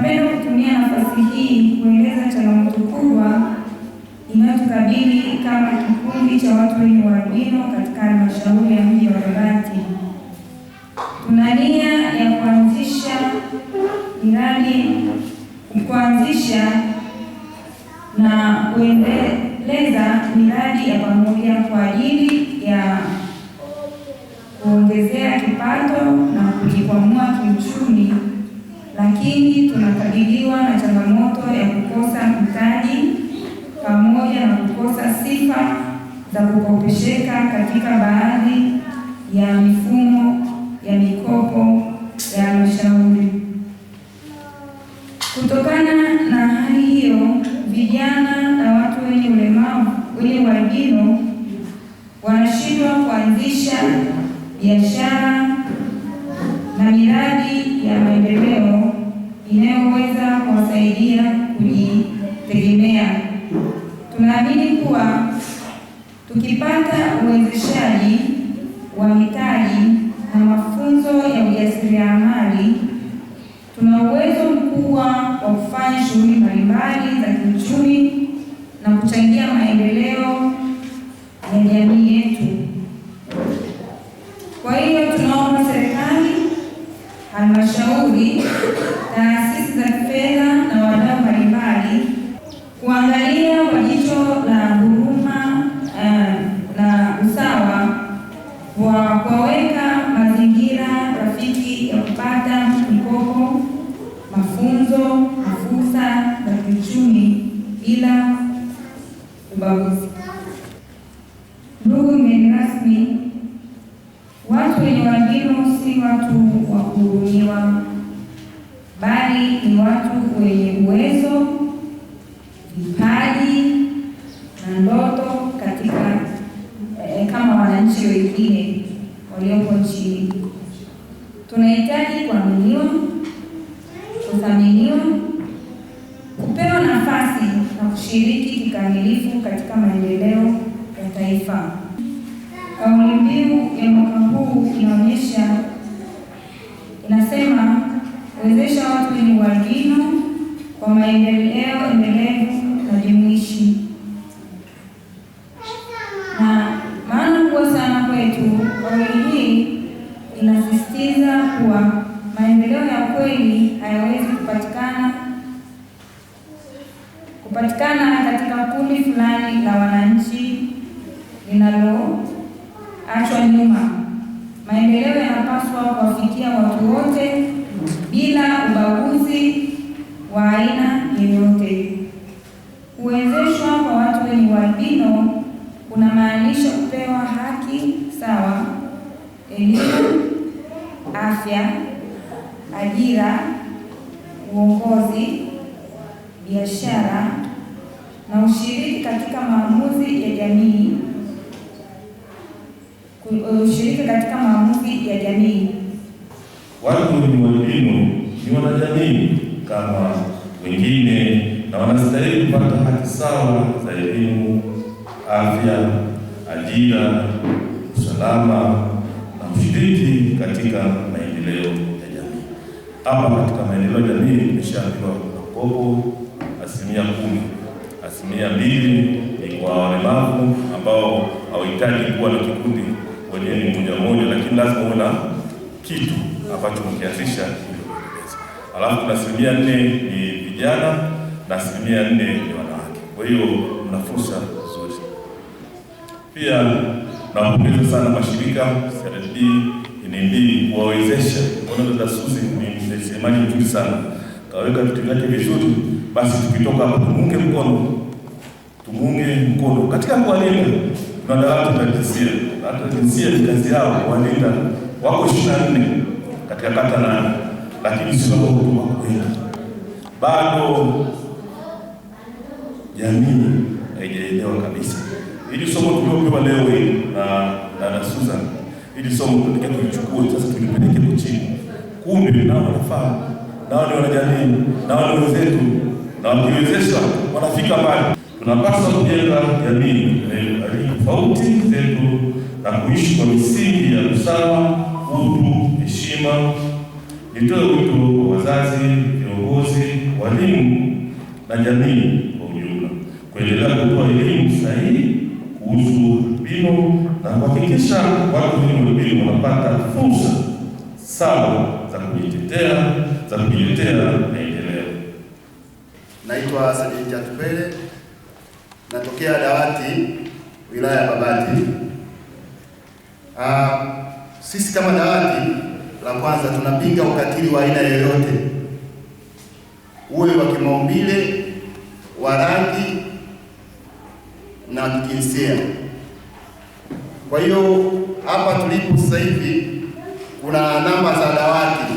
Napenda kutumia nafasi hii kueleza changamoto kubwa inayotukabili kama kikundi cha watu wenye ualbino katika halmashauri ya mji wa Babati. Tuna nia ya kuanzisha na kuendeleza miradi ya pamoja kwa ajili ya kuongezea kipato na kujikwamua kiuchumi, lakini tunakabiliwa na changamoto ya kukosa mtaji pamoja na kukosa sifa za kukopesheka katika baadhi ya mifumo ya mikopo ya halmashauri. Kutokana na hali hiyo, vijana na watu wenye ulemavu wenye ualbino wanashindwa kuanzisha biashara na miradi ya maendeleo inayoweza kuwasaidia kujitegemea. Tunaamini kuwa tukipata uwezeshaji wa mitaji na mafunzo ya ujasiriamali, tuna uwezo mkubwa wa kufanya shughuli mbalimbali za kiuchumi na kuchangia maendeleo ya jamii yetu. Kwa hiyo tunaomba serikali, halmashauri, taasisi za kifedha na wadau mbalimbali kuangalia kwa jicho la huruma na usawa wa kuweka mazingira rafiki ya kupata mikopo, mafunzo na fursa za kiuchumi bila ubaguzi. Ndugu mgeni rasmi, watu wenye ualbino si watu wa kuhurumiwa, bali ni watu wenye uwezo, vipaji na ndoto katika kama wananchi wengine walioko nchini. Tunahitaji kuaminiwa, kuthaminiwa, kupewa nafasi na kushiriki kikamilifu katika maendeleo ya taifa. Kauli mbiu ya mwaka huu inasema wezesha watu wenye ualbino kwa maendeleo endelevu na jumuishi. Na maana kubwa sana kwetu, kauli hii inasisitiza kuwa maendeleo ya kweli hayawezi kupatikana katika kundi fulani la wananchi linaloachwa nyuma. Maendeleo yanapaswa kuwafikia watu wote bila ubaguzi wa aina yoyote. Kuwezeshwa kwa watu wenye ualbino kunamaanisha kupewa haki sawa, elimu, afya, ajira, uongozi, biashara na ushiriki katika maamuzi ya jamii. Watu wenye ualbino ni wanajamii kama wengine na wanastahili kupata haki sawa za elimu, afya, ajira, usalama na ushiriki katika maendeleo ya jamii. Hapa katika maendeleo ya jamii nimeshaambiwa mkopo 10%. 2% ni kwa walemavu ambao hawahitaji kuwa na kikundi wenyewe ni mmoja, lakini lazima uwe na kitu ambacho ukianzisha ili kuendeleza. Alafu kuna 4% ni vijana na 4% ni wanawake. Kwa hiyo mna fursa nzuri. Pia napongeza sana mashirika CRDB, NMB kuwawezesha. Kwa dada Suzi ni msemaji mzuri sana. Kaweka vitu vyake vizuri, basi tukitoka hapa tumunge mkono. Katika kuwalinda kuna dawati la jinsia. Hata jinsia ni kazi yao kuwalinda. Wako 24 katika kata 8, lakini sio huduma kwenda. Bado jamii haijaelewa kabisa. Ili somo tuliopewa leo hii na dada Susan, ili somo tunataka tulichukue sasa tulipeleke chini. Kumbe nao wanafahamu, nao ni wanajamii, nao ni wenzetu, na wakiwezeshwa wanafika mbali. Tunapaswa kujenga jamii tofauti zetu na kuishi kwa misingi ya usawa, utu, heshima. Nitoe wito kwa wazazi, viongozi walimu na jamii kwa ujumla, kuendelea kutoa elimu sahihi kuhusu albino na kuhakikisha watu wenye albino wanapata fursa sawa za kujiletea maendeleo. Naitwa Sajenti Atupele, natokea dawati wilaya ya Babati. Sisi kama dawati, la kwanza tunapinga ukatili wa aina yoyote, uwe wa kimaumbile, wa rangi na kijinsia. Kwa hiyo hapa tulipo sasa hivi kuna namba za dawati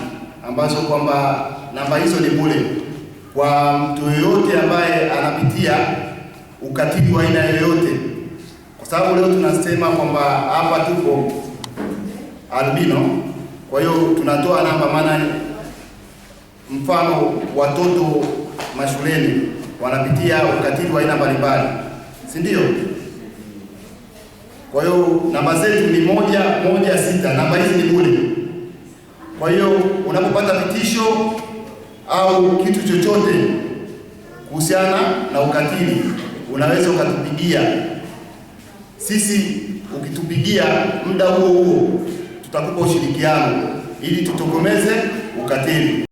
ambazo kwamba namba hizo ni bure kwa mtu yoyote ambaye anapitia ukatili wa aina yoyote, kwa sababu leo tunasema kwamba hapa tuko albino. Kwa hiyo tunatoa namba, maana mfano watoto mashuleni wanapitia ukatili wa aina mbalimbali, si ndio? Kwa hiyo namba zetu ni 116. Namba hizi ni bure. Kwa hiyo unapopata vitisho au kitu chochote kuhusiana na ukatili, unaweza ukatupigia sisi. Ukitupigia muda huo tutakupa ushirikiano ili tutokomeze ukatili.